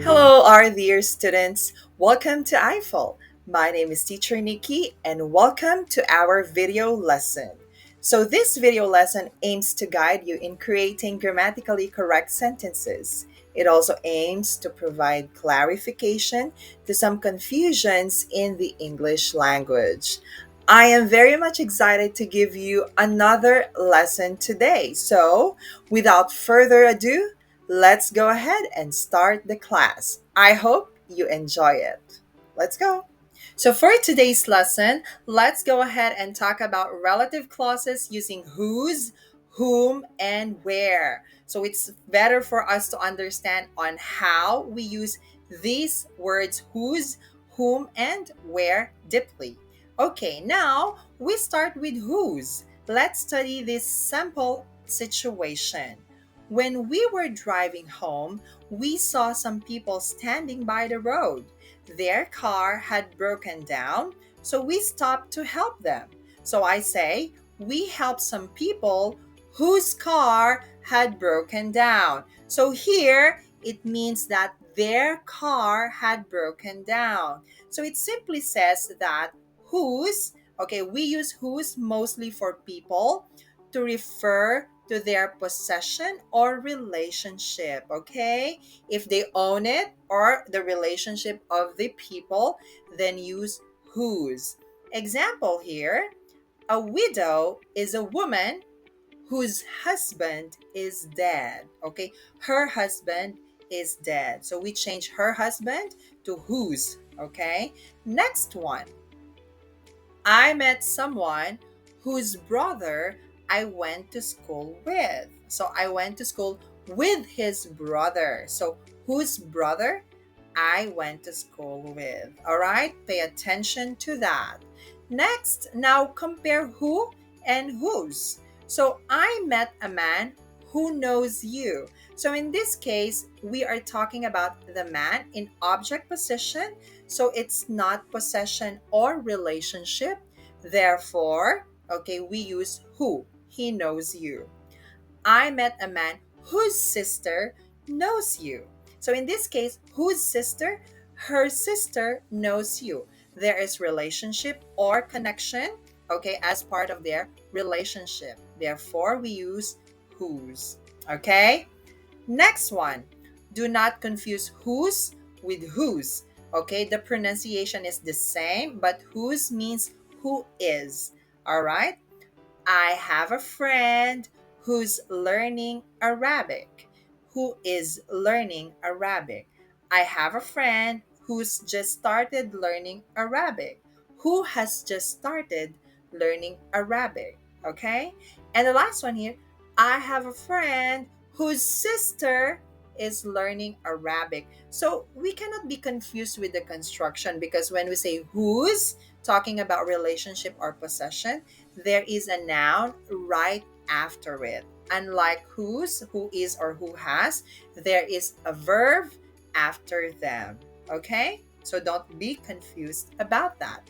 Hello, our dear students. Welcome to I-Fal. My name is Teacher Nikki, and welcome to our video lesson. So, this video lesson aims to guide you in creating grammatically correct sentences. It also aims to provide clarification to some confusions in the English language. I am very much excited to give you another lesson today. So, without further ado, let's go ahead and start the class. I hope you enjoy it. Let's go. So, for today's lesson, let's go ahead and talk about relative clauses using whose, whom, and where. So, it's better for us to understand on how we use these words whose, whom, and where deeply. Okay, now we start with whose. Let's study this sample situation. When we were driving home, we saw some people standing by the road. Their car had broken down, so we stopped to help them. So I say, we helped some people whose car had broken down. So here it means that their car had broken down. So it simply says that whose, okay, we use whose mostly for people to refer to their possession or relationship, okay? If they own it or the relationship of the people, then use whose. Example here, a widow is a woman whose husband is dead, okay? Her husband is dead. So we change her husband to whose, okay? Next one, I met someone whose brother I went to school with. So I went to school with his brother. So whose brother I went to school with. All right, pay attention to that. Next, now compare who and whose. So I met a man who knows you. So in this case, we are talking about the man in object position, so it's not possession or relationship. Therefore, okay, we use who. He knows you. I met a man whose sister knows you. So in this case, whose sister? Her sister knows you. There is relationship or connection, okay, as part of their relationship. Therefore, we use whose. Okay? Next one. Do not confuse whose with whose. Okay, the pronunciation is the same, but whose means who is. All right? I have a friend who's learning Arabic. Who is learning Arabic? I have a friend who's just started learning Arabic. Who has just started learning Arabic? Okay? And the last one here, I have a friend whose sister is learning Arabic. So we cannot be confused with the construction because when we say whose, talking about relationship or possession, there is a noun right after it. Unlike whose, who is, or who has, there is a verb after them. Okay? So don't be confused about that.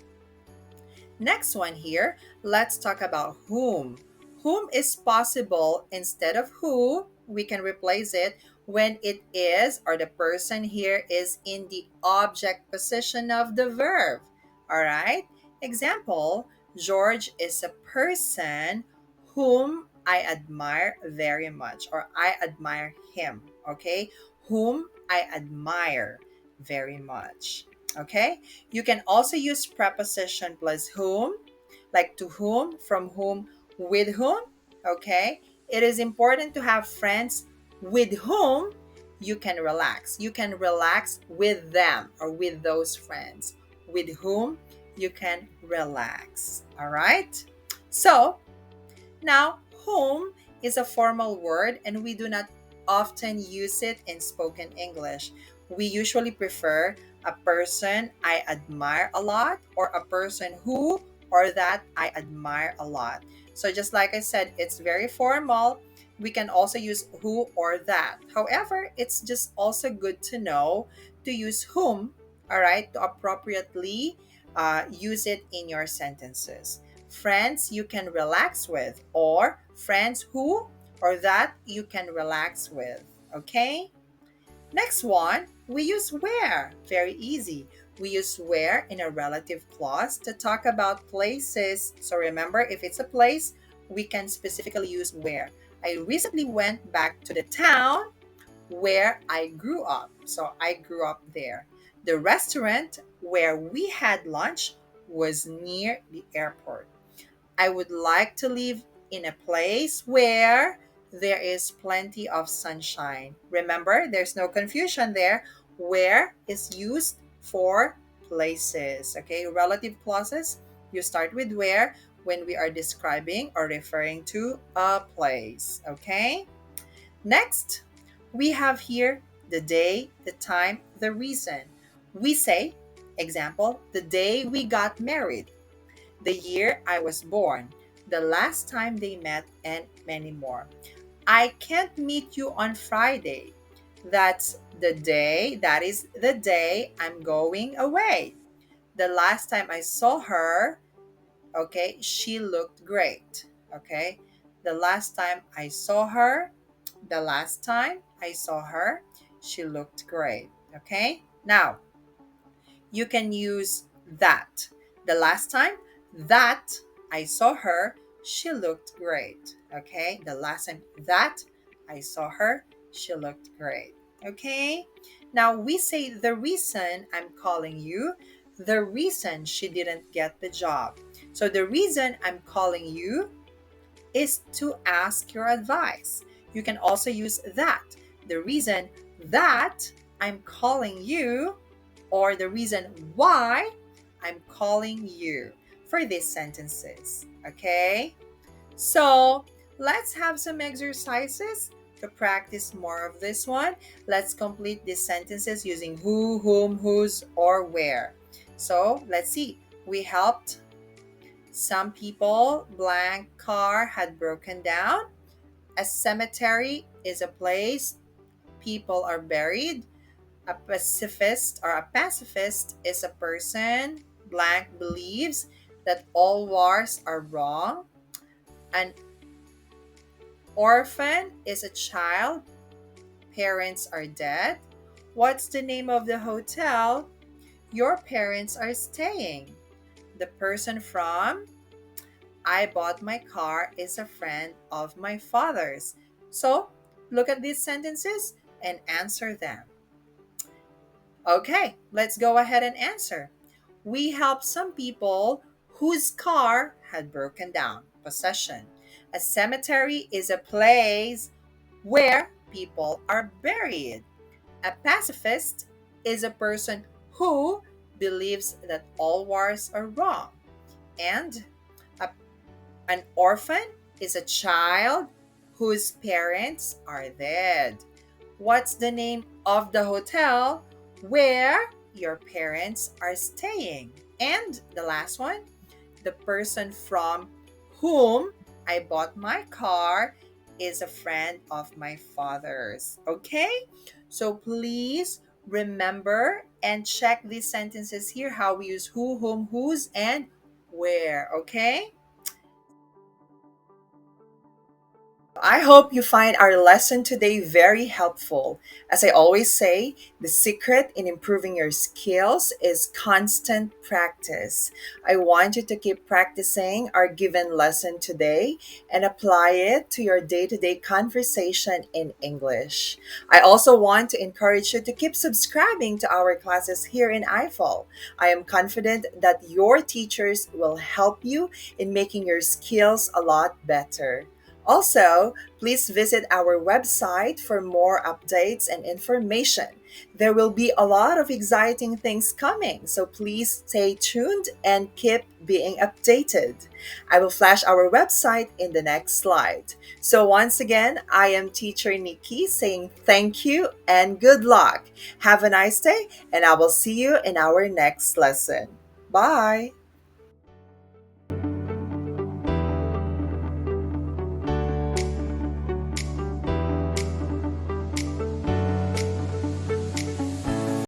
Next one here, let's talk about whom. Whom is possible instead of who, we can replace it when it is or the person here is in the object position of the verb. All right? Example, George is a person whom I admire very much, or I admire him. Okay? Whom I admire very much. Okay? You can also use preposition plus whom, like to whom, from whom, with whom. Okay? It is important to have friends with whom you can relax. You can relax with them or with those friends with whom you can relax. All right? So, now, whom is a formal word and we do not often use it in spoken English. We usually prefer a person I admire a lot or a person who or that I admire a lot. So, just like I said, it's very formal. We can also use who or that. However, it's just also good to know to use whom, all right, to appropriately use it in your sentences. Friends you can relax with, or friends who or that you can relax with. Okay? Next one, we use where. Very easy. We use where in a relative clause to talk about places. So remember, if it's a place, we can specifically use where. I recently went back to the town where I grew up. So I grew up there. The restaurant where we had lunch was near the airport. I would like to live in a place where there is plenty of sunshine. Remember, there's no confusion there. Where is used for places. Okay, relative clauses, you start with where when we are describing or referring to a place. Okay, next, we have here the day, the time, the reason. We say, example, the day we got married, the year I was born, the last time they met, and many more. I can't meet you on Friday. That is the day I'm going away. The last time I saw her, okay, she looked great. Okay, the last time I saw her, the last time I saw her, she looked great. Okay, now you can use that. The last time that I saw her, she looked great. Okay, the last time that I saw her, she looked great. Okay, now we say the reason I'm calling you, the reason she didn't get the job. So the reason I'm calling you is to ask your advice. You can also use that. The reason that I'm calling you, or the reason why I'm calling you for these sentences. Okay? So let's have some exercises to practice more of this one. Let's complete these sentences using who, whom, whose, or where. So let's see. We helped some people. Blank car had broken down. A cemetery is a place people are buried. A pacifist is a person blank believes that all wars are wrong. An orphan is a child, parents are dead. What's the name of the hotel your parents are staying? The person from I bought my car is a friend of my father's. So look at these sentences and answer them. Okay, let's go ahead and answer. We helped some people whose car had broken down. Possession. A cemetery is a place where people are buried. A pacifist is a person who believes that all wars are wrong. And a an orphan is a child whose parents are dead. What's the name of the hotel where your parents are staying? And the last one, the person from whom I bought my car is a friend of my father's. Okay? So please remember and check these sentences here how we use who, whom, whose, and where. Okay? I hope you find our lesson today very helpful. As I always say, the secret in improving your skills is constant practice. I want you to keep practicing our given lesson today and apply it to your day to day conversation in English. I also want to encourage you to keep subscribing to our classes here in I-Fal. I am confident that your teachers will help you in making your skills a lot better. Also, please visit our website for more updates and information. There will be a lot of exciting things coming, so please stay tuned and keep being updated. I will flash our website in the next slide. So, once again, I am Teacher Nikki saying thank you and good luck. Have a nice day, and I will see you in our next lesson. Bye.